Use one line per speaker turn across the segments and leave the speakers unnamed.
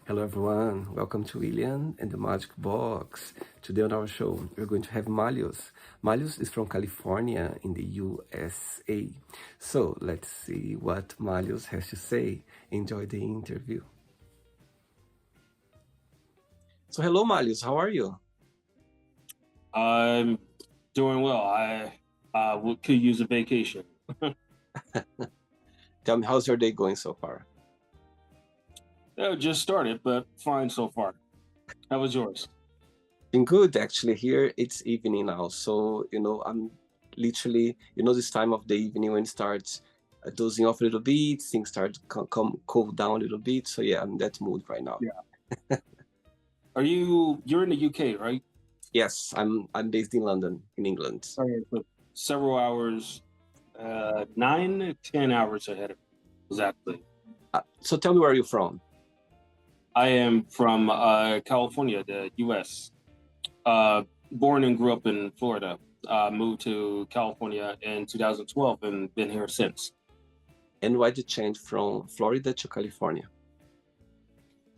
Hello, everyone. Welcome to William and the Magic Box. Today on our show, we're going to have Malleous. Malleous is from California in the USA. So let's see what Malleous has to say. Enjoy the interview. So, hello, Malleous. How are you?
I'm doing well. I could use a vacation.
Tell me, how's your day going so far?
It just started, but fine so far. How was yours?
Been good, actually. Here it's evening now. So, I'm literally, this time of the evening when it starts dozing off a little bit, things start to come cool down a little bit. So, yeah, I'm in that mood right now.
Yeah. You're in the UK, right?
Yes, I'm based in London, in England.
Okay, so several hours, 9, 10 hours ahead of me, exactly.
So tell me where you're from.
I am from California, the US. Born and grew up in Florida. Moved to California in 2012 and been here since.
And why did you change from Florida to California?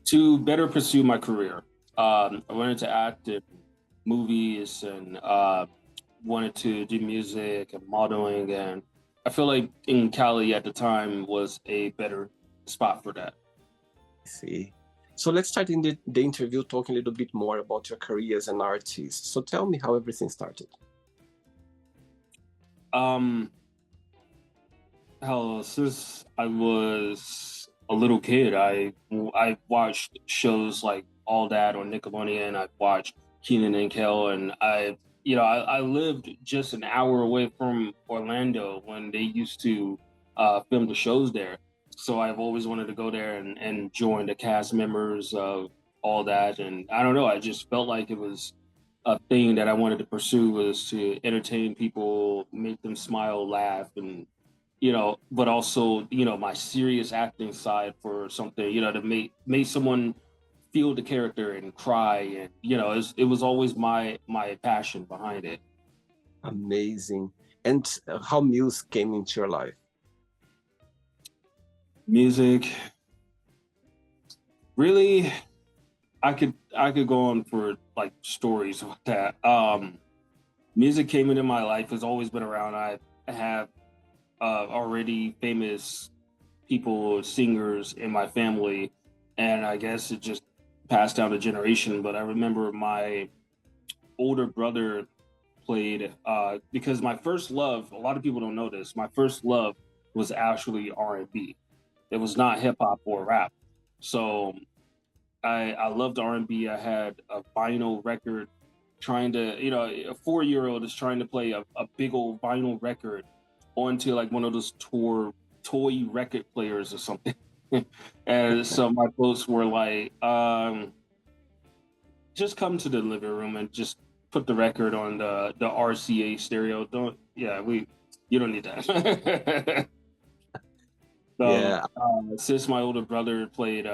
To better pursue my career. I wanted to act in movies and wanted to do music and modeling. And I feel like in Cali at the time was a better spot for that.
I see. So let's start in the interview talking a little bit more about your career as an artist. So tell me how everything started.
Um, Hell, since I was a little kid, I watched shows like All That on Nickelodeon. I watched Keenan and Kel, and I lived just an hour away from Orlando when they used to film the shows there. So I've always wanted to go there and join the cast members of All That, and I don't know, I just felt like it was a thing that I wanted to pursue was to entertain people, make them smile, laugh, and but also, my serious acting side for something, to make someone feel the character and cry. And, it was always my passion behind it.
Amazing. And how music came into your life?
Music, really, I could go on for like stories with that. Music came into my life, has always been around. I have already famous people, singers in my family, and I guess it just passed down a generation. But I remember my older brother played because my first love. A lot of people don't know this. My first love was actually R&B. It was not hip hop or rap. So I loved R&B. I had a vinyl record trying to, a 4 year old is trying to play a big old vinyl record onto like one of those toy record players or something. And so my folks were like, just come to the living room and just put the record on the RCA stereo. Don't, yeah, you don't need that. So
Yeah,
since my older brother played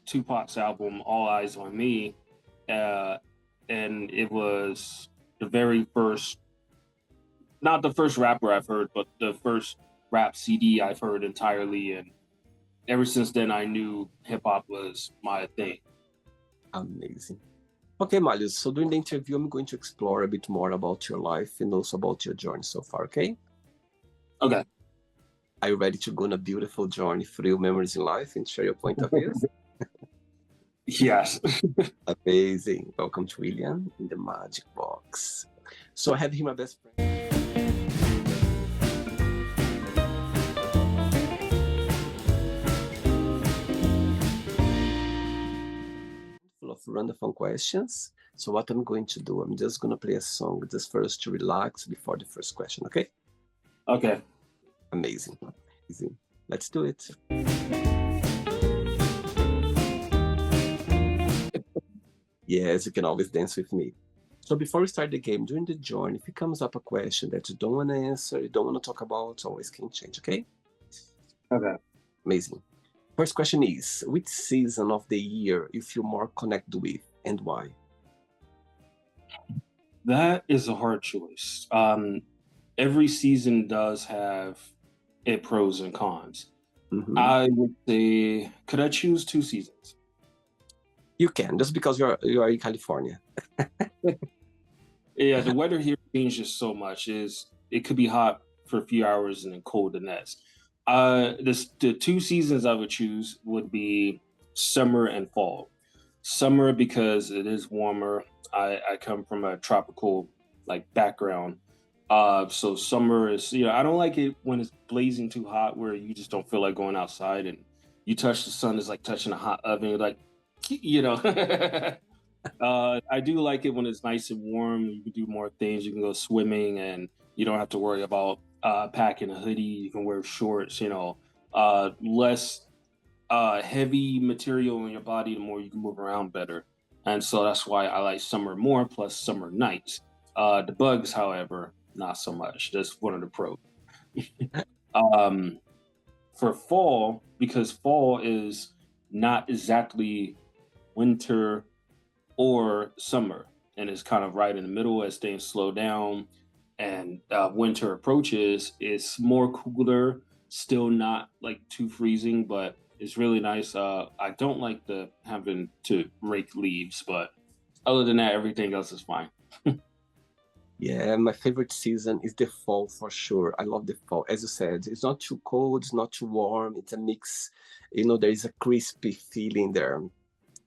Tupac's album All Eyes on Me, uh, and it was the very first, not the first rapper I've heard, but the first rap CD I've heard entirely. And ever since then, I knew hip hop was my thing.
amazing. Okay, Marius, so during the interview, I'm going to explore a bit more about your life and also about your journey so far, okay?
Okay.
Are you ready to go on a beautiful journey through your memories in life and share your point of views?
Yes.
Amazing. Welcome to William in the Magic Box. So I have here my best friend. Full of random questions. So what I'm going to do, I'm just going to play a song just for us to relax before the first question, okay?
Okay.
Amazing. Amazing. Let's do it. Yes, you can always dance with me. So before we start the game, during the journey, if it comes up a question that you don't want to answer, you don't want to talk about, always can change, okay?
Okay.
Amazing. First question is, which season of the year you feel more connected with and why?
That is a hard choice. Every season does have its pros and cons.
Mhm.
I would say, could I choose two seasons?
You can, just because you are in California.
Yeah, the weather here changes so much. Is it could be hot for a few hours and then cold the next. The two seasons I would choose would be summer and fall. Summer because it is warmer. I come from a tropical like background. So summer is, I don't like it when it's blazing too hot where you just don't feel like going outside and you touch the sun is like touching a hot oven. You're like, you know. I do like it when it's nice and warm. You can do more things. You can go swimming, and you don't have to worry about packing a hoodie. You can wear shorts. Less heavy material in your body. The more you can move around better, and so that's why I like summer more. Plus summer nights. The bugs, however, not so much. That's one of the pros. Um, for fall, because fall is not exactly winter or summer, and it's kind of right in the middle as things slow down and winter approaches. It's more cooler, still not like too freezing, but it's really nice. I don't like the having to rake leaves, but other than that, everything else is fine.
Yeah, my favorite season is the fall for sure. I love the fall. As you said, it's not too cold, it's not too warm. It's a mix. There is a crispy feeling there.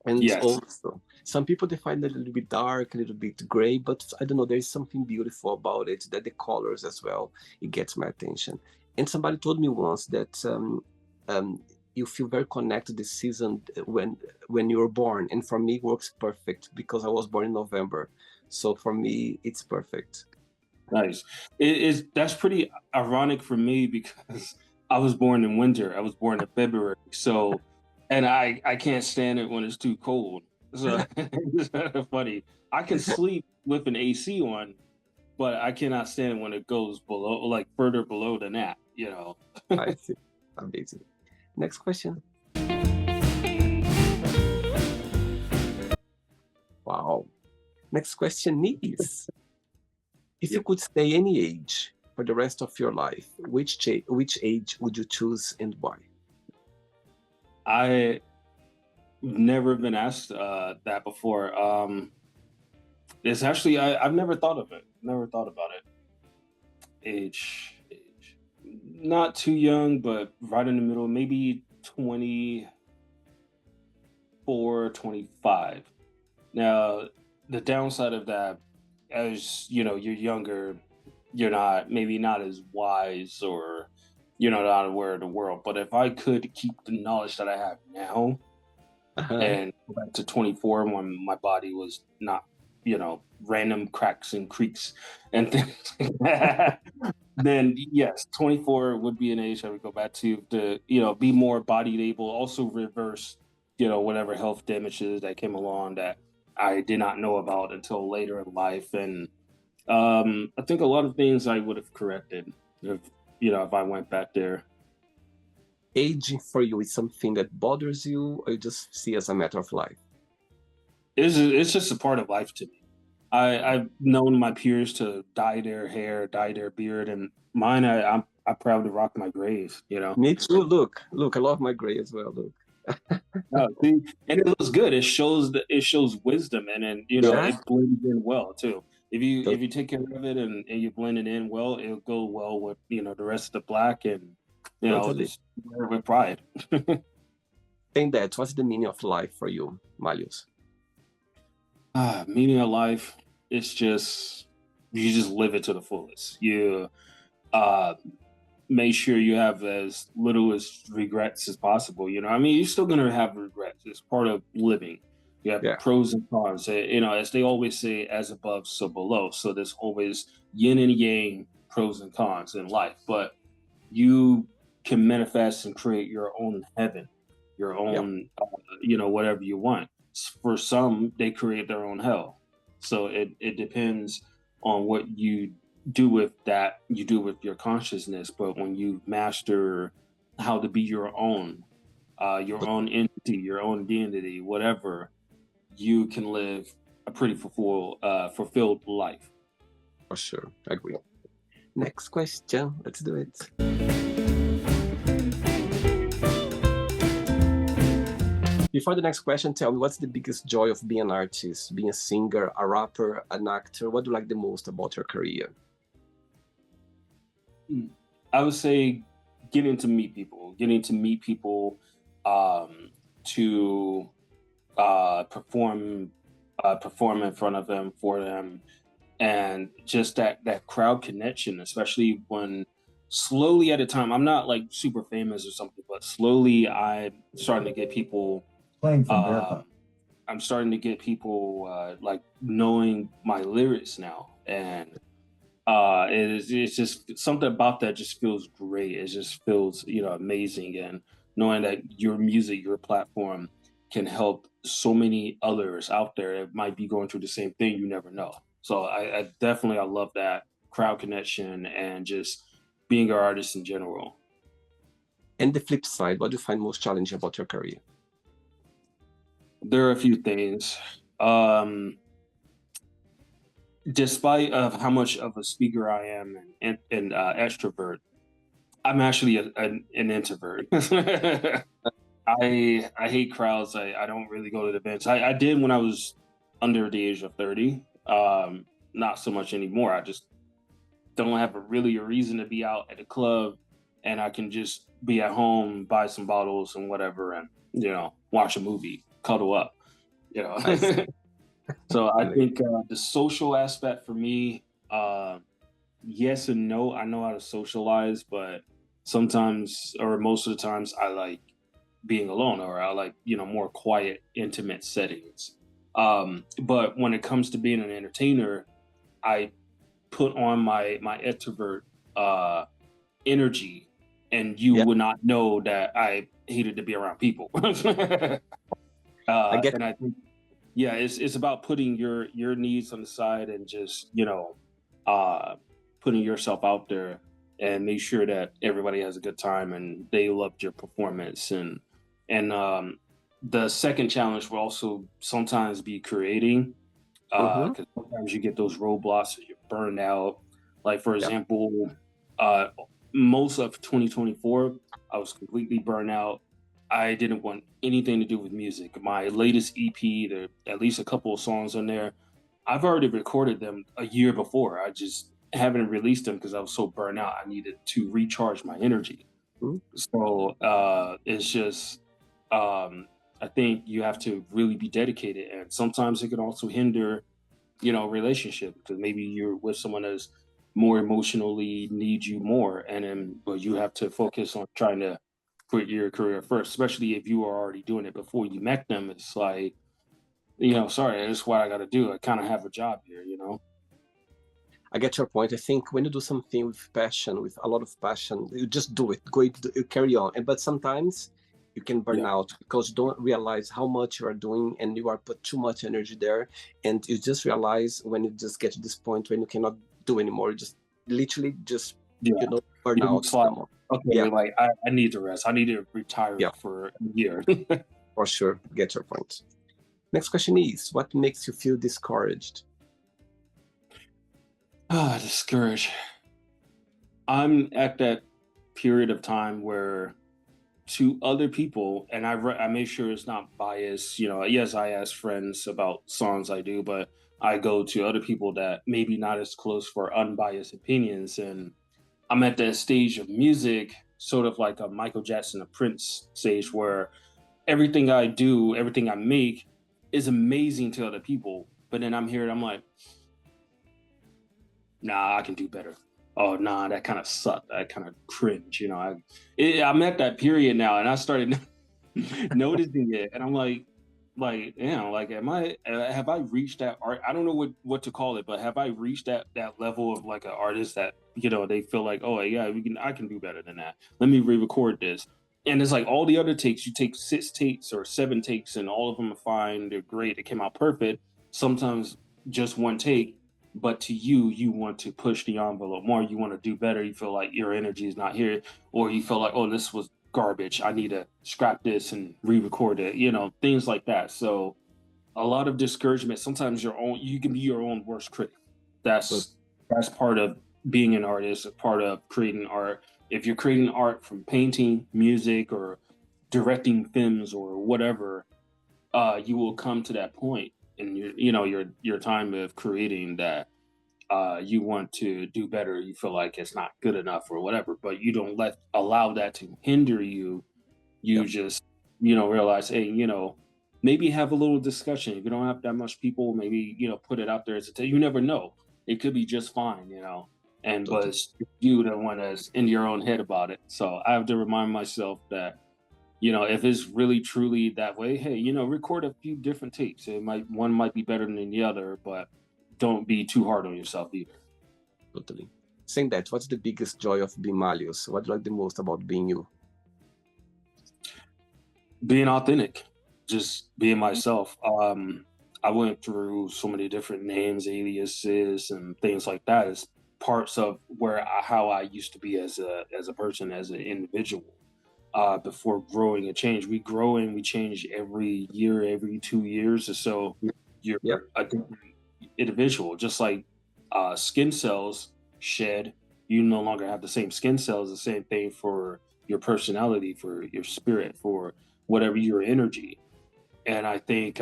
And
Yes.
also, some people define it a little bit dark, a little bit gray, but I don't know, there's something beautiful about it, that the colors as well, it gets my attention. And somebody told me once that um, you feel very connected this season when you were born. And for me, it works perfect because I was born in November. So for me, it's perfect.
Nice. It is That's pretty ironic for me because I was born in winter. I was born in February. So and I can't stand it when it's too cold. So it's kind of funny. I can sleep with an AC on, but I cannot stand it when it goes below, like further below than that.
I see. Amazing. Next question. Wow. Next question is, if you could stay any age for the rest of your life, which age would you choose and why?
I never been asked that before. It's actually I've never thought of it. Never thought about it. Age. Not too young, but right in the middle, maybe 24, 25. Now, the downside of that, as you're younger, you're not as wise or not aware of the world. But if I could keep the knowledge that I have now
Uh-huh.
and go back to 24 when my body was not, random cracks and creaks and things like that, then yes, 24 would be an age I would go back to be more body able, also reverse, whatever health damages that came along that I did not know about until later in life. And I think a lot of things I would have corrected if I went back there.
Aging for you is something that bothers you, or you just see as a matter of life?
It's just a part of life to me. I've known my peers to dye their hair, dye their beard, and mine I'm proud to rock my grays.
Me too. Look, I love my gray as well. Look.
Oh, see, and it looks good. It shows wisdom, and then
Yeah,
it blends in well too. If you
to-
if you take care of it and you blend it in well, it'll go well with the rest of the black, and
totally.
just wear it with pride.
And that, what's the meaning of life for you, Malleous?
Meaning of life, it's just you just live it to the fullest. You uh make sure you have as little as regrets as possible. I mean, you're still gonna have regrets. It's part of living. You have
Yeah,
pros and cons. As they always say, as above, so below. So there's always yin and yang, pros and cons in life. But you can manifest and create your own heaven, your
yeah,
own, whatever you want. For some, they create their own hell. So it depends on what you do with your consciousness. But when you master how to be your own entity, your own identity, whatever, you can live a pretty fulfilled life.
for sure. I agree. Next question. Let's do it. Before the next question, tell me, what's the biggest joy of being an artist, being a singer, a rapper, an actor? What do you like the most about your career?
I would say getting to meet people, to perform in front of them, for them, and just that crowd connection, especially when slowly at a time, I'm not like super famous or something, but slowly I'm starting to get people
Playing from Verify.
I'm starting to get people like knowing my lyrics now, and it's just something about that just feels great. It just feels, amazing, and knowing that your music, your platform can help so many others out there that might be going through the same thing. You never know. So I definitely, I love that crowd connection and just being an artist in general.
And the flip side, what do you find most challenging about your career?
There are a few things. Despite of how much of a speaker I am and extrovert, I'm actually an introvert. I hate crowds. I don't really go to the events. I did when I was under the age of 30. Not so much anymore. I just don't have really a reason to be out at a club, and I can just be at home, buy some bottles and whatever, and watch a movie, cuddle up. So I think the social aspect for me, yes and no. I know how to socialize, but sometimes, or most of the times, I like being alone, or I like, more quiet, intimate settings. But when it comes to being an entertainer, I put on my extrovert energy, and you would not know that I hated to be around people. And I think, yeah, it's about putting your needs on the side and just putting yourself out there and make sure that everybody has a good time and they loved your performance. And the second challenge will also sometimes be creating, because sometimes you get those roadblocks, you're burned out. Like, for example, most of 2024, I was completely burned out. I didn't want anything to do with music. My latest EP, there are at least a couple of songs on there. I've already recorded them a year before. I just haven't released them because I was so burned out. I needed to recharge my energy. So it's just, I think you have to really be dedicated, and sometimes it can also hinder, relationship, because maybe you're with someone that's more emotionally needs you more, and then but you have to focus on trying to put your career first, especially if you are already doing it before you met them. It's like, sorry, that's what I got to do. I kind of have a job here.
I get your point. I think when you do something with passion, with a lot of passion, you just do it. You carry on. But sometimes you can burn out because you don't realize how much you are doing, and you are put too much energy there. And you just realize when you just get to this point when you cannot do anymore. You just literally just burn out.
Okay, like I need to rest. I need to retire for a year.
For sure, get your point. Next question is, what makes you feel discouraged?
Discouraged. I'm at that period of time where, to other people, and I make sure it's not biased. Yes, I ask friends about songs I do, but I go to other people that maybe not as close for unbiased opinions. And I'm at that stage of music, sort of like a Michael Jackson, a Prince stage, where everything I do, everything I make is amazing to other people. But then I'm here and I'm like, nah, I can do better. Oh, nah, that kind of sucked. That kind of cringe. I'm at that period now, and I started noticing it, and I'm like, have I reached that art? I don't know what to call it, but have I reached that level of like an artist that, they feel like, oh yeah, I can do better than that. Let me re-record this. And it's like all the other takes, you take 6 takes or 7 takes, and all of them are fine. They're great. It came out perfect. Sometimes just one take. But to you want to push the envelope more. You want to do better. You feel like your energy is not here, or you feel like, oh, this was garbage. I need to scrap this and re-record it. Things like that. So a lot of discouragement. Sometimes you can be your own worst critic. That's part of being an artist. Part of creating art. If you're creating art from painting, music, or directing films or whatever, you will come to that point in your time of creating that you want to do better. You feel like it's not good enough or whatever, but you don't allow that to hinder you. You
Yep.
just realize, hey, maybe have a little discussion. If you don't have that much people, maybe put it out there as you never know. It could be just fine, and but
Totally.
it's you the one that's in your own head about it. So I have to remind myself that if it's really truly that way, hey, record a few different tapes. One might be better than the other, but don't be too hard on yourself either.
Totally. Saying that, what's the biggest joy of being Malleous? What do you like the most about being you?
Being authentic, just being myself. I went through so many different names, aliases, and things like that as parts of how I used to be as a person, as an individual. Before growing and change, we grow and we change every year, every 2 years or so. You're
Yep.
a different individual, just like skin cells shed. You no longer have the same skin cells. The same thing for your personality, for your spirit, for whatever your energy. And I think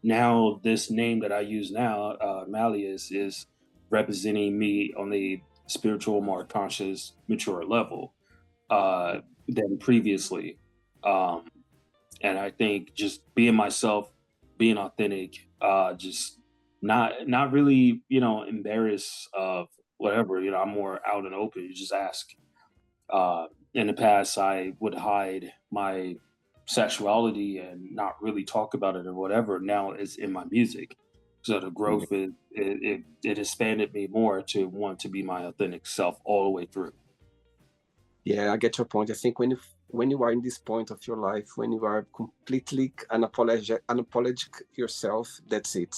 now this name that I use now, Malleus, is representing me on a spiritual, more conscious, mature level than previously. Um, and I think just being myself, being authentic, just not really, embarrassed of whatever. I'm more out and open. You just ask. In the past, I would hide my sexuality and not really talk about it or whatever. Now it's in my music. So the growth it expanded me more to want to be my authentic self all the way through.
Yeah, I get your point. I think when you are in this point of your life, when you are completely unapologetic yourself, that's it.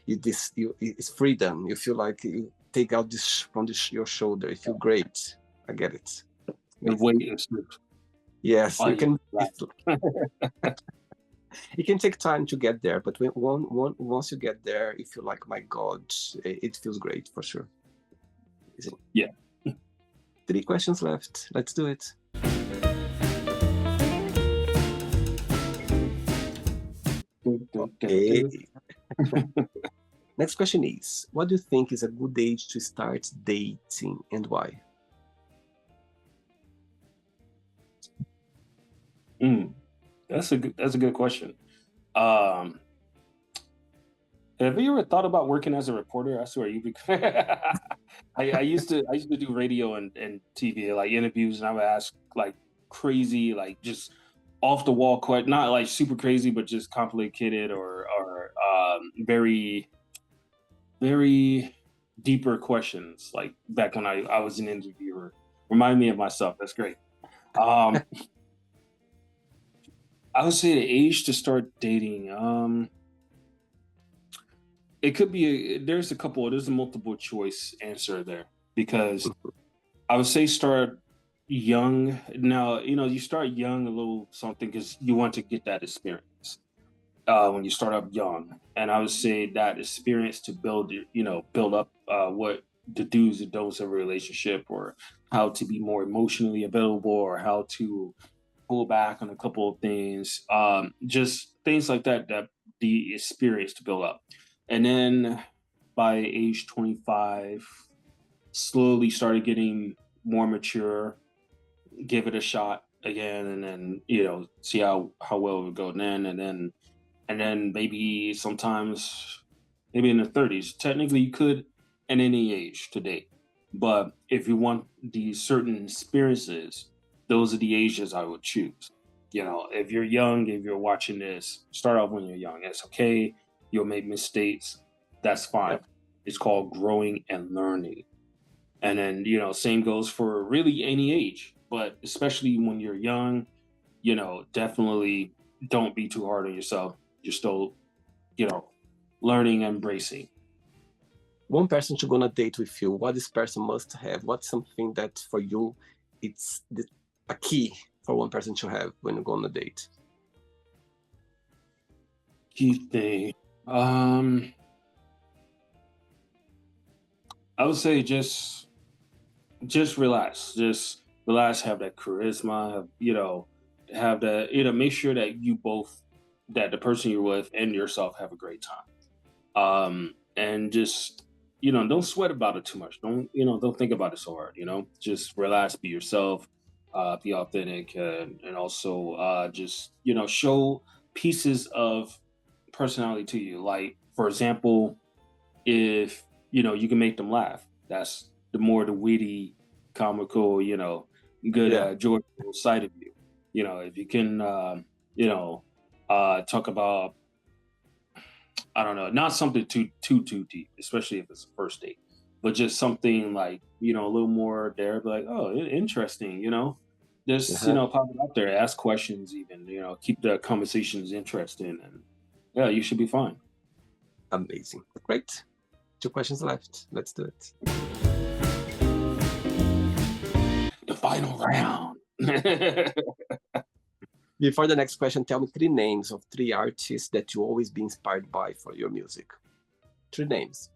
It's freedom. You feel like you take out this from your shoulder. You feel great. I get it.
The
Amazing.
weight is
Yes,
on
you
you.
can. It can take time to get there, but once you get there, you feel like, my God, it feels great for sure.
Yeah.
3 questions left. Let's do it. Okay. Next question is, what do you think is a good age to start dating and why?
That's a good question. Um, have you ever thought about working as a reporter? I swear you. I used to do radio and TV like interviews, and I would ask like crazy, like just off the wall, quite not like super crazy, but just complicated or very very deeper questions. Like back when I was an interviewer, remind me of myself. That's great. Um, I would say the age to start dating. It could be there's a multiple choice answer there because I would say start young. Now, you start young a little something because you want to get that experience when you start up young. And I would say that experience to build up what the do's and don'ts of a relationship, or how to be more emotionally available, or how to pull back on a couple of things, just things like that, that the experience to build up. And then by age 25, slowly started getting more mature, give it a shot again, and then see how well it would go then, and then maybe sometimes maybe in the 30s. Technically, you could at any age today, but if you want these certain experiences, those are the ages I would choose. If you're young, if you're watching this, start off when you're young. It's okay. You'll make mistakes. That's fine.
Yep.
It's called growing and learning. And then, same goes for really any age, but especially when you're young, definitely don't be too hard on yourself. You're still, you know, learning and embracing.
One person to go on a date with you, what this person must have? What's something that for you, it's a key for one person to have when you go on a date?
Key thing. I would say just relax. Just relax, have that charisma, have that, make sure that you both that the person you're with and yourself have a great time. And just, don't sweat about it too much. Don't think about it so hard, just relax, be yourself, be authentic, and also, just, show pieces of personality to you. Like, for example, if, you can make them laugh, that's the witty, comical, good,
Yeah.
joyful side of you. If you can, talk about, I don't know, not something too deep, especially if it's a first date, but just something like, a little more there, be like, oh, interesting, just,
Uh-huh.
pop it out there, ask questions, even, keep the conversations interesting, and yeah, you should be fine.
Amazing. Great. 2 questions left. Let's do it.
The final round.
Before the next question, tell me 3 names of 3 artists that you always be inspired by for your music. 3 names.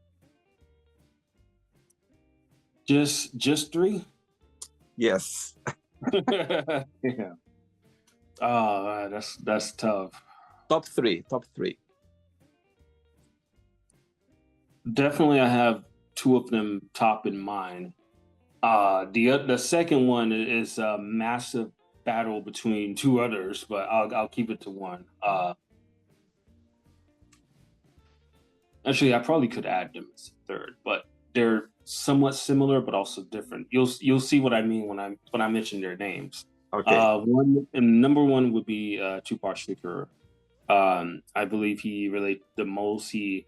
Just three?
Yes.
Yeah. Oh, that's tough.
Top three. Top three.
Definitely, I have two of them top in mind. The second one is a massive battle between two others, but I'll keep it to one. Actually, I probably could add them as a third, but they're somewhat similar, but also different. You'll see what I mean when I mention their names.
Okay.
One and number one would be Tupac Shakur. I believe he related the most. He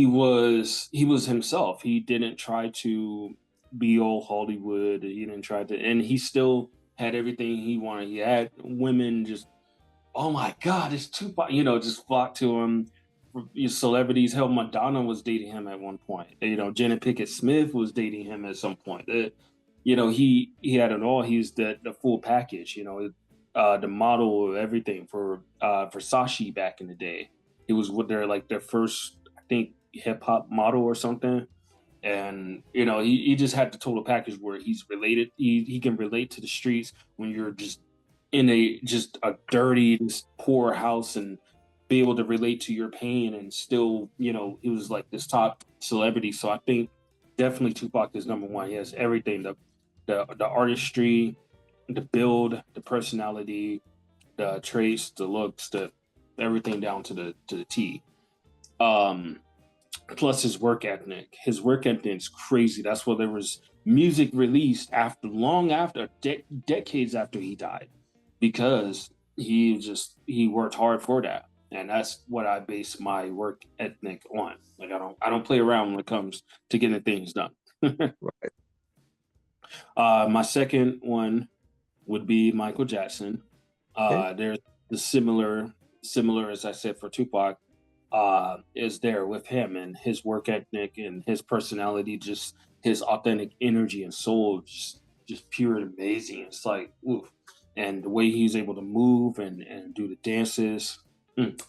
was himself. He didn't try to be old Hollywood. He didn't try to, and he still had everything he wanted. He had women just, oh my God, it's Tupac, just flock to him. Celebrities, hell, Madonna was dating him at one point. Janet Pickett Smith was dating him at some point. He had it all. He's the full package. The model of everything for Sashi back in the day. It was what their first, I think, hip hop model or something. And he just had the total package where he's related. He can relate to the streets when you're just in a dirty, just poor house, and be able to relate to your pain, and still, he was like this top celebrity. So I think definitely Tupac is number one. He has everything: the artistry, the build, the personality, the traits, the looks, the everything down to the T. Um, Plus his work ethic. His work ethic is crazy. That's why there was music released long after, decades after he died, because he worked hard for that, and that's what I base my work ethic on. Like, I don't play around when it comes to getting things done.
Right.
My second one would be Michael Jackson.
Okay.
There's the similar as I said for Tupac, is there with him, and his work ethic and his personality, just his authentic energy and soul, just pure and amazing. It's like, oof. And the way he's able to move and do the dances. Mm.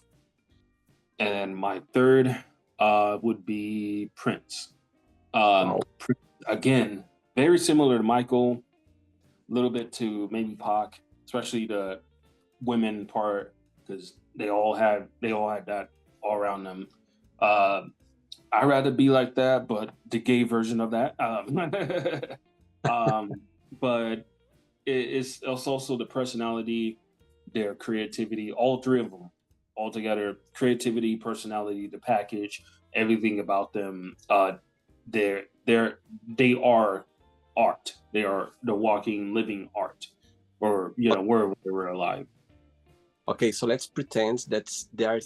And my third would be Prince.
Wow.
Prince, again, very similar to Michael, a little bit to maybe Pac, especially the women part, because they all had that all around them. Uh, I'd rather be like that, but the gay version of that. Um, but it's also the personality, their creativity, all three of them all together: creativity, personality, the package, everything about them. They are art. They are the walking, living art, or wherever they were alive.
Okay, so let's pretend that they are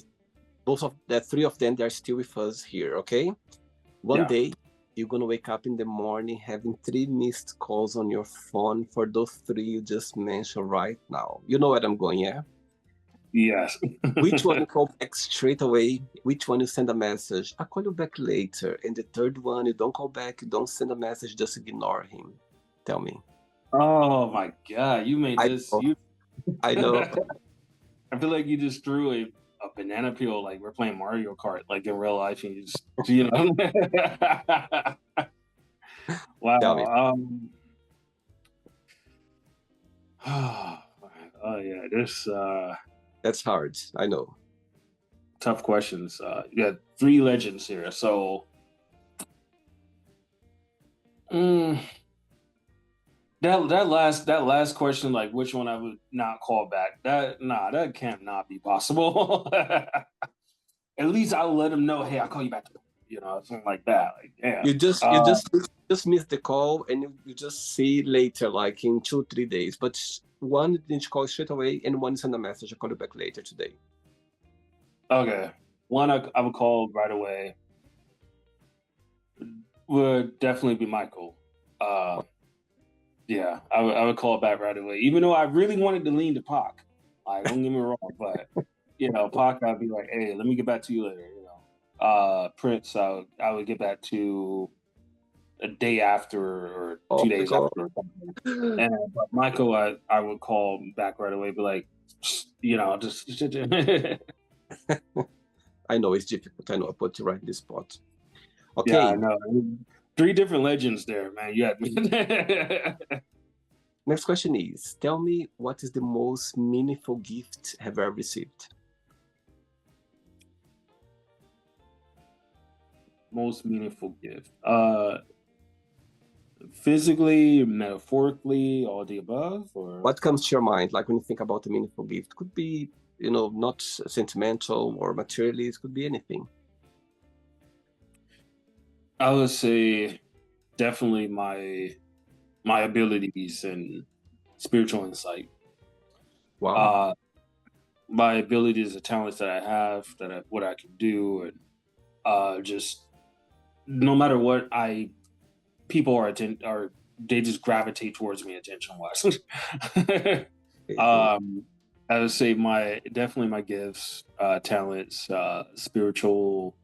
both of the 3 of them. They are still with us here. Okay. One
Yeah.
day you're gonna wake up in the morning having 3 missed calls on your phone for those 3 you just mentioned right now. You know where I'm going, yeah?
Yes.
Which one you call back straight away? Which one you send a message? I'll call you back later. And the third one, you don't call back, you don't send a message, just ignore him. Tell me.
Oh my God! You made
I
this.
know. I know.
I feel like you just threw a banana peel, like we're playing Mario Kart, like in real life, and you just,
Tell me.
wow. Oh yeah, this.
That's hard. I know.
tough questions. You got three legends here. So mm, that last question, like which one I would not call back. That can't not be possible. At least I'll let him know, hey, I'll call you back. Something like that. Like, yeah.
You just miss the call, and you just see later, like in 2-3 days. But one didn't call straight away, and one send a message. I'll call you back later today.
Okay. One I would call right away would definitely be Michael. Yeah, I would call back right away. Even though I really wanted to lean to Pac. Like, don't get me wrong, but Pac, I'd be like, hey, let me get back to you later. Prince, I would get back to a day after or
Oh
two
my
days
God.
after or something. And but Michael, I would call back right away, be like, just
I know it's difficult. I know I put you right in the spot.
yeah,
Okay,
I know. Three different legends there, man. You had me.
next question is, tell me what is the most meaningful gift have ever received?
Most meaningful gift. Physically, metaphorically, all the above, or
What comes to your mind, like when you think about a meaningful gift? Could be, not sentimental or materialist, could be anything.
I would say definitely my abilities and spiritual insight.
Wow.
My abilities, the talents that I have, what I can do, and just no matter what people are they just gravitate towards me attention wise.
Amazing.
I would say definitely my gifts, talents, spiritual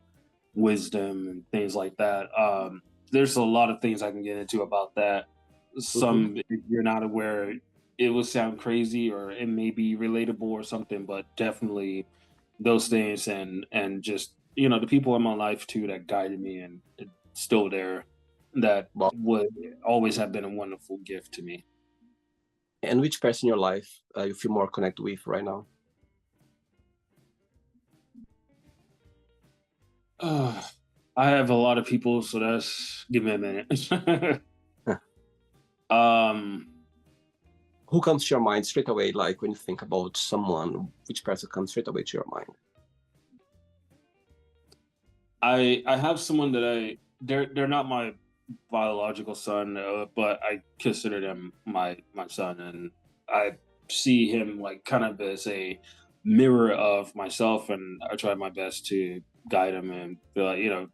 wisdom, and things like that. There's a lot of things I can get into about that. Some, if you're not aware, it will sound crazy or it may be relatable or something, but definitely those things and just the people in my life too that guided me and still there, that
Wow.
would always have been a wonderful gift to me.
And which person in your life you feel more connected with right now?
I have a lot of people, so give me a minute. um,
Who comes to your mind straight away, like when you think about someone, which person comes straight away to your mind?
I have someone that they're not my biological son, but I consider them my son, and I see him like kind of as a mirror of myself, and I try my best to guide him and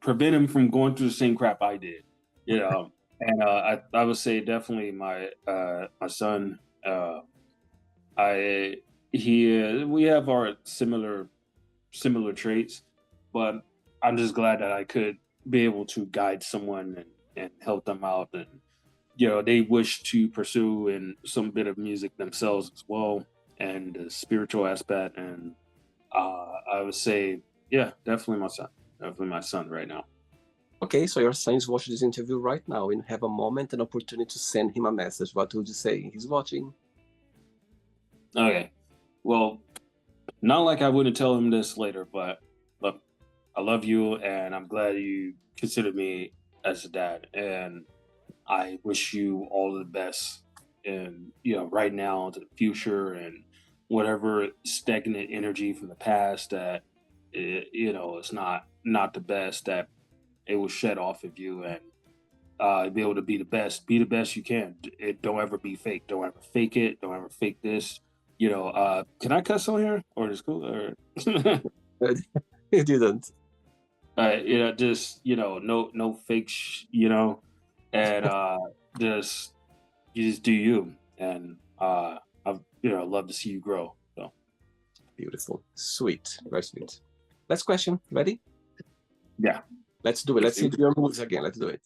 prevent him from going through the same crap I did, And I would say definitely my son. I he We have our similar traits, but I'm just glad that I could be able to guide someone and help them out. And, they wish to pursue in some bit of music themselves as well, and the spiritual aspect. And I would say, yeah, definitely my son. Definitely my son right now.
Okay, so your son is watching this interview right now and have a moment, an opportunity to send him a message. What would you say? He's watching.
Okay. Well, not like I wouldn't tell him this later, but look, I love you and I'm glad you consider me as a dad. And I wish you all the best and right now to the future, and whatever stagnant energy from the past that it's not the best, that it will shed off of you, and be able to be the best you can. Don't ever be fake. Don't ever fake it. Don't ever fake this. Can I cuss on here or is cool or
He didn't.
just no fake and just you just do you, and I've love to see you grow. So
Beautiful. Sweet. Very sweet. Last question. Ready?
yeah,
Let's do it. Let's see your moves again. Let's do it.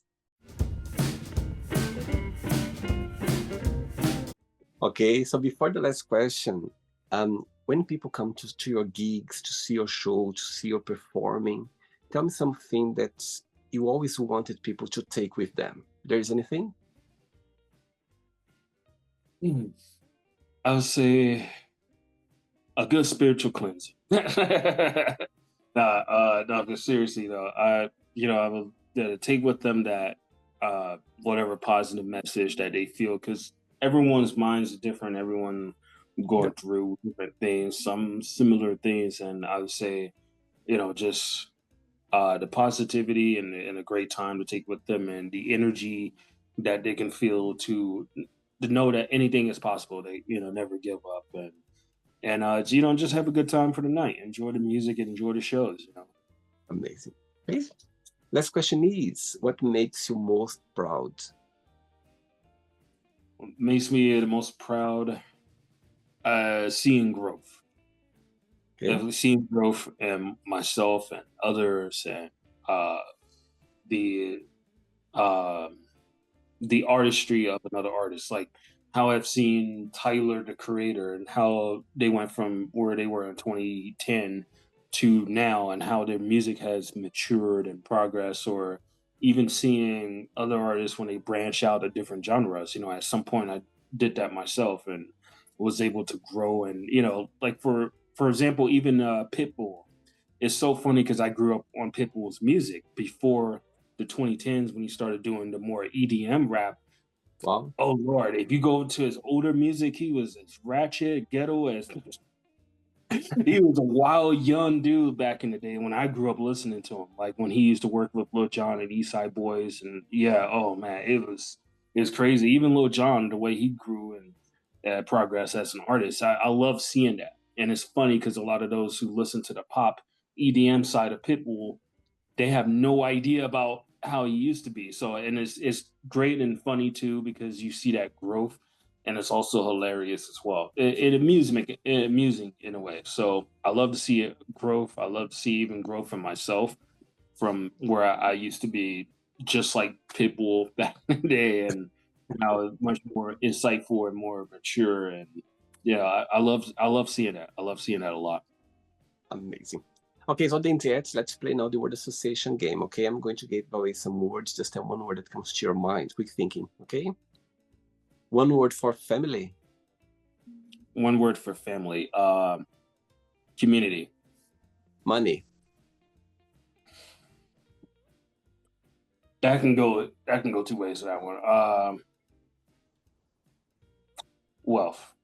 Okay, so before the last question, when people come to your gigs, to see your show, to see you performing, tell me something that you always wanted people to take with them. There is anything?
I would say a good spiritual cleansing. No, but seriously though, I will take with them that whatever positive message that they feel, because everyone's minds are different. Everyone going
Yep,
through different things, some similar things, and I would say, just the positivity and a great time to take with them, and the energy that they can feel to know that anything is possible. They never give up, and just have a good time for the night. Enjoy the music and enjoy the shows.
amazing. Okay. Last question is, what makes you most proud?
What makes me the most proud, seeing growth.
Okay.
Definitely seeing growth in myself and others, and uh, the um the artistry of another artist, like how I've seen Tyler the Creator and how they went from where they were in 2010 to now, and how their music has matured and progressed, or even seeing other artists when they branch out to different genres. At some point I did that myself and was able to grow, and like for example, even Pitbull. It's so funny because I grew up on Pitbull's music before the 2010s when he started doing the more EDM rap.
Wow.
Oh Lord, if you go to his older music, he was as ratchet, ghetto as he was a wild young dude back in the day when I grew up listening to him. Like when he used to work with Lil Jon and East Side Boys, and yeah, oh man, it was crazy. Even Lil Jon, the way he grew and progressed as an artist, I love seeing that. And it's funny because a lot of those who listen to the pop EDM side of Pitbull, they have no idea about how he used to be. So, and it's great and funny too because you see that growth, and it's also hilarious as well. Amusing in a way. So I love to see it growth. I love to see even growth in myself from where I used to be, just like Pitbull back in the day, and now it's much more insightful and more mature. And yeah, I love seeing that. I love seeing that a lot.
Amazing. Okay, so Dentiette, let's play now the word association game, okay? I'm going to give away some words. Just tell one word that comes to your mind. Quick thinking, okay? One word for family.
One word for family. Community.
Money.
That can go two ways for that one. Wealth.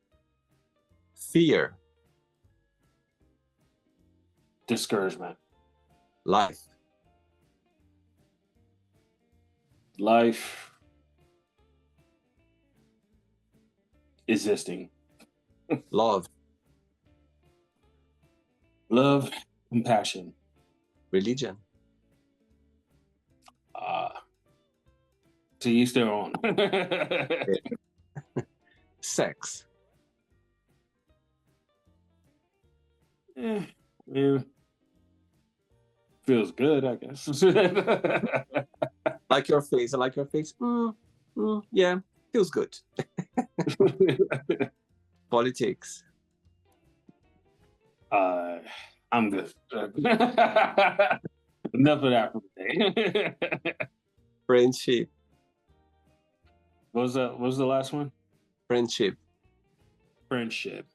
Fear.
Discouragement.
Life.
Life. Existing.
Love.
Love. Compassion.
Religion.
Uh, to each their own.
Sex.
Yeah, feels good, I guess.
Like your face. I like your face. Yeah, feels good. Politics.
uh, I'm good. Enough of that for today.
Friendship.
What was the last one?
Friendship.
Friendship.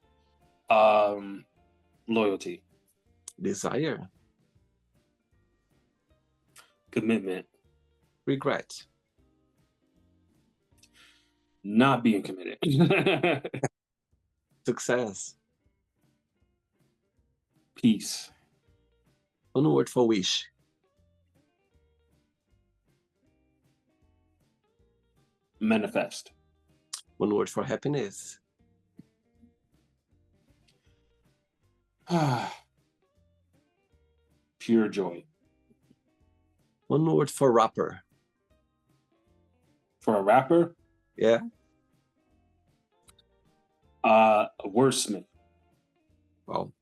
Loyalty.
Desire.
Commitment.
Regret.
Not being committed.
Success.
Peace.
One word for wish.
Manifest.
One word for happiness.
Pure joy.
One word for rapper.
For a rapper,
Yeah.
a wordsmith.
Wow.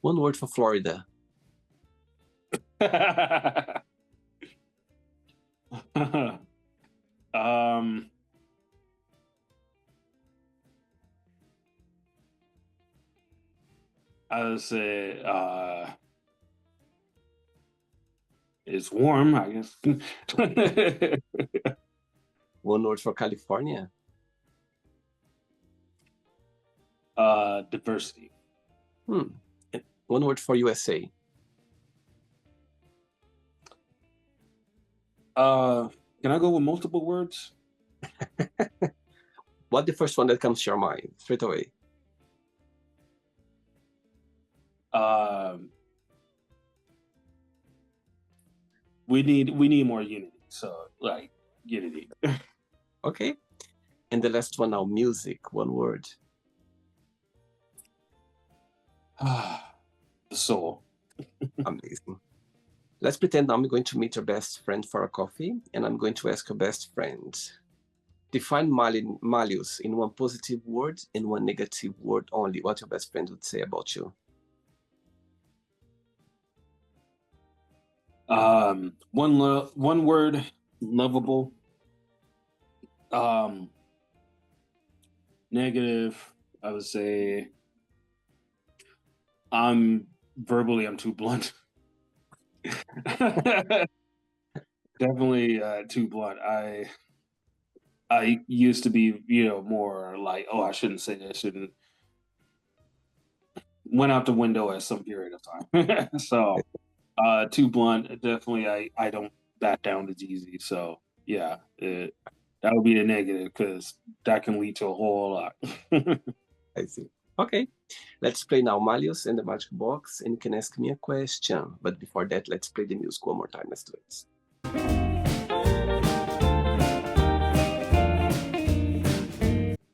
One word for Florida.
um, I would say it's warm, I guess.
One word for California.
Diversity.
One word for USA.
Can I go with multiple words?
What the first one that comes to your mind straight away?
Um, we need more unity. So like unity.
Okay. And the last one now, music, one word.
The soul.
Amazing. Let's pretend I'm going to meet your best friend for a coffee, and I'm going to ask your best friend. Define Malleous in one positive word and one negative word only. What your best friend would say about you?
One word, lovable. Negative, I would say I'm too blunt. Definitely too blunt. I used to be, more like, oh, I shouldn't say that, shouldn't went out the window at some period of time. So too blunt. Definitely I don't back down as easy. So yeah, that would be the negative because that can lead to a whole lot.
I see. Okay, let's play now Malleous and the Magic Box, and you can ask me a question. But before that, let's play the music one more time. Let's do it.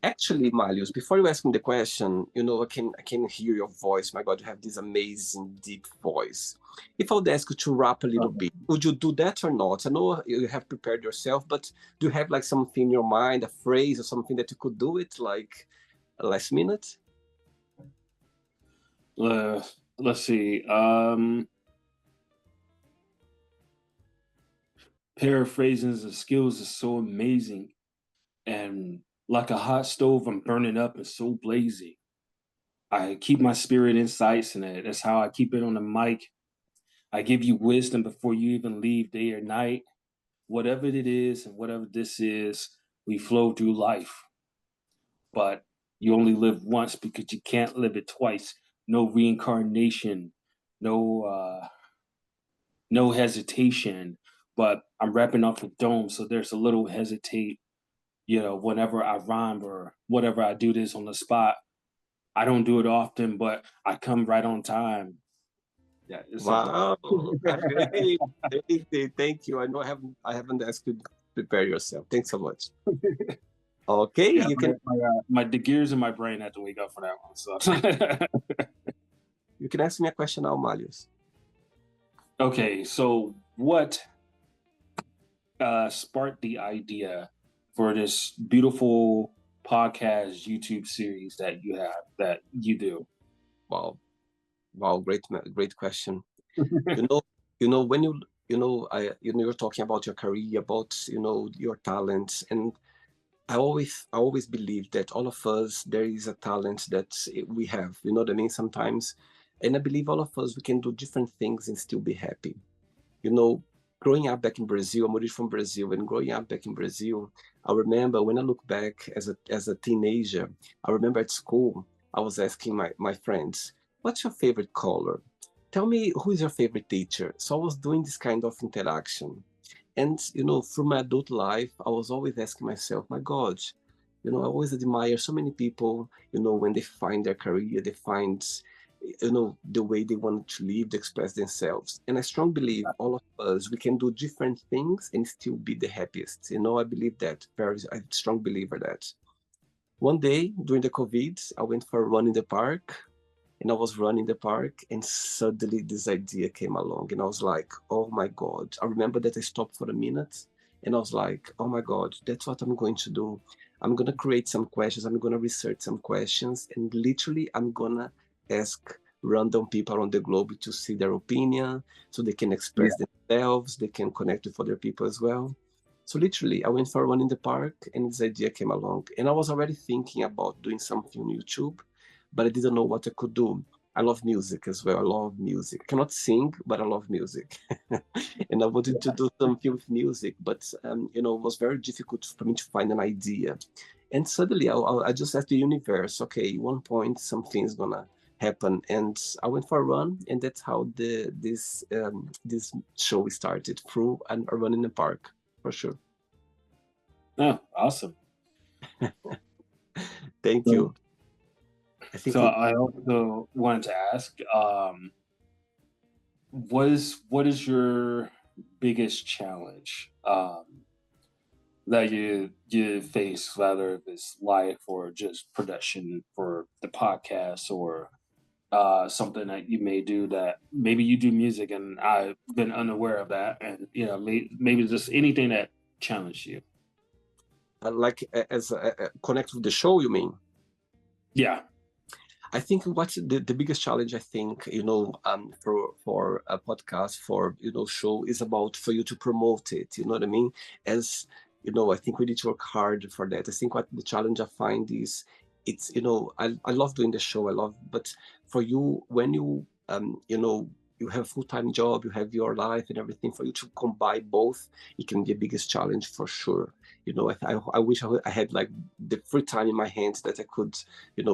Actually, Malleous, before you ask me the question, I can hear your voice. My God, you have this amazing deep voice. If I would ask you to rap a little bit, would you do that or not? I know you have prepared yourself, but do you have like something in your mind, a phrase or something that you could do it like last minute?
Let's see. Paraphrasing the skills is so amazing, and like a hot stove, I'm burning up and so blazing. I keep my spirit in sights, and that's how I keep it on the mic. I give you wisdom before you even leave day or night. Whatever it is and whatever this is, we flow through life. But you only live once because you can't live it twice. No reincarnation, no no hesitation. But I'm wrapping up the dome, so there's a little hesitate, whenever I rhyme or whatever I do this on the spot. I don't do it often, but I come right on time. Yeah, it's something.
Wow, great. Thank you. I know I haven't asked you to prepare yourself. Thanks so much. Okay,
Yeah,
you can
the gears in my brain had to wake up for that one. So
you can ask me a question now, Malleous.
okay, so what sparked the idea for this beautiful podcast YouTube series that you do?
Wow, wow, great question. You know, when you're talking about your career, about your talents, and I always believe that all of us there is a talent that we have. You know what I mean? Sometimes, and I believe all of us we can do different things and still be happy. You know, growing up back in Brazil, I'm originally from Brazil, and growing up back in Brazil, I remember when I look back as a teenager, I remember at school, I was asking my friends, what's your favorite color? Tell me who is your favorite teacher? So I was doing this kind of interaction. And, through my adult life, I was always asking myself, my God, I always admire so many people, when they find their career, they find, the way they want to live, to express themselves. And I strongly believe all of us, we can do different things and still be the happiest. I believe that. I'm a strong believer that. One day during the COVID, I went for a run in the park, and I was running the park, and suddenly this idea came along, and I was like, "Oh my God!" I remember that I stopped for a minute, and I was like, "Oh my God, that's what I'm going to do. I'm gonna create some questions. I'm gonna research some questions, and literally, I'm gonna ask random people around the globe to see their opinion, so they can
Yeah.
express themselves. They can connect with other people as well." So literally, I went for a run in the park, and this idea came along, and I was already thinking about doing something on YouTube, but I didn't know what I could do. I love music as well. I love music. I cannot sing, but I love music. And I wanted to do something with music, but it was very difficult for me to find an idea. And suddenly, I just asked the universe, okay, one point something's gonna happen. And I went for a run, and that's how this show started, through a run in the park, for sure.
Yeah, awesome.
Thank
So,
you. I think
so I also wanted to ask, what is your biggest challenge that you face, whether if it's life or just production for the podcast, or something that you may do, that maybe you do music and I've been unaware of that, and maybe just anything that challenged you.
like as connect with the show, you mean?
Yeah.
I think what's the biggest challenge, I think, for a podcast, for, show, is about for you to promote it, you know what I mean? As, I think we need to work hard for that. I think what the challenge I find is, it's, I love doing the show, but for you, when you have a full-time job, you have your life and everything, for you to combine both, it can be the biggest challenge for sure. I wish I had like the free time in my hands that I could,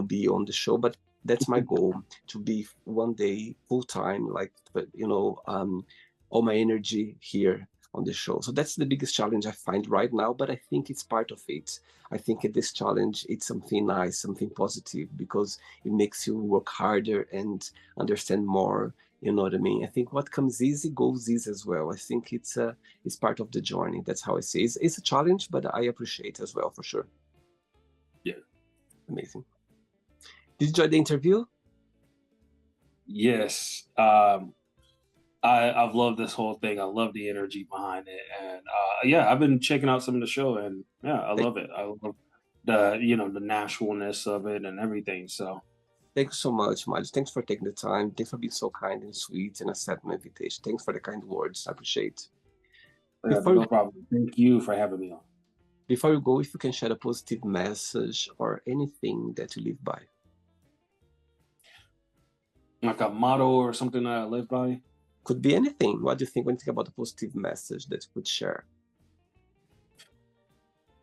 be on the show, but that's my goal, to be one day full time, like, all my energy here on the show. So that's the biggest challenge I find right now, but I think it's part of it. I think this challenge, it's something nice, something positive, because it makes you work harder and understand more. You know what I mean? I think what comes easy goes easy as well. I think it's part of the journey. That's how I see it. It's a challenge, but I appreciate it as well, for sure.
Yeah.
Amazing. Did you enjoy the interview?
Yes. I've loved this whole thing. I love the energy behind it, and yeah, I've been checking out some of the show, and yeah, I love it. I love the naturalness of it and everything. So
Thank you so much, Miles. Thanks for taking the time. Thanks for being so kind and sweet and accepting my invitation. Thanks for the kind words. I appreciate. Before
no problem. Thank you for having me on.
before you go, if you can share a positive message or anything that you live by.
Like a motto or something that I live by.
Could be anything. What do you think when you think about a positive message that you could share?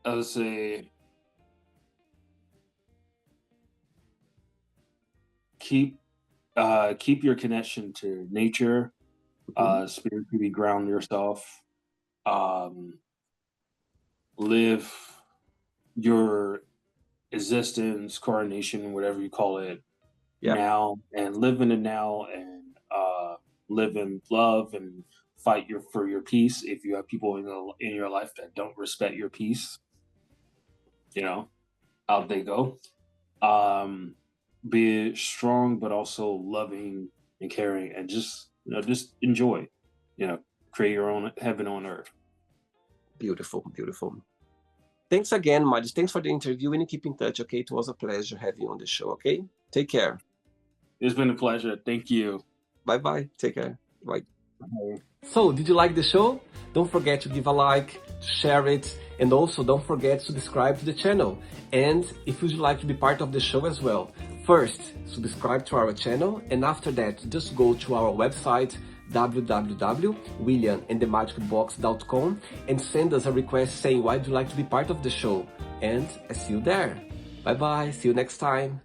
I would say keep your connection to nature,
Mhm.
spiritually ground yourself, um, live your existence, coronation, whatever you call it,
Yeah,
now, and live in the now, and live in love, and fight for your peace. If you have people in your life that don't respect your peace, out they go. Um, be strong, but also loving and caring, and just enjoy. You know, create your own heaven on earth.
beautiful, beautiful. Thanks again, Miles. Thanks for the interview, and keep in touch, okay? It was a pleasure having you on the show, okay? Take care.
It's been a pleasure. Thank you.
Bye-bye. Take care. Bye. So, did you like the show? Don't forget to give a like, to share it, and also don't forget to subscribe to the channel. And if you'd like to be part of the show as well, first, subscribe to our channel, and after that, just go to our website, www.williamandthemagicbox.com, and send us a request saying why you'd like to be part of the show. And I see you there. Bye-bye. See you next time.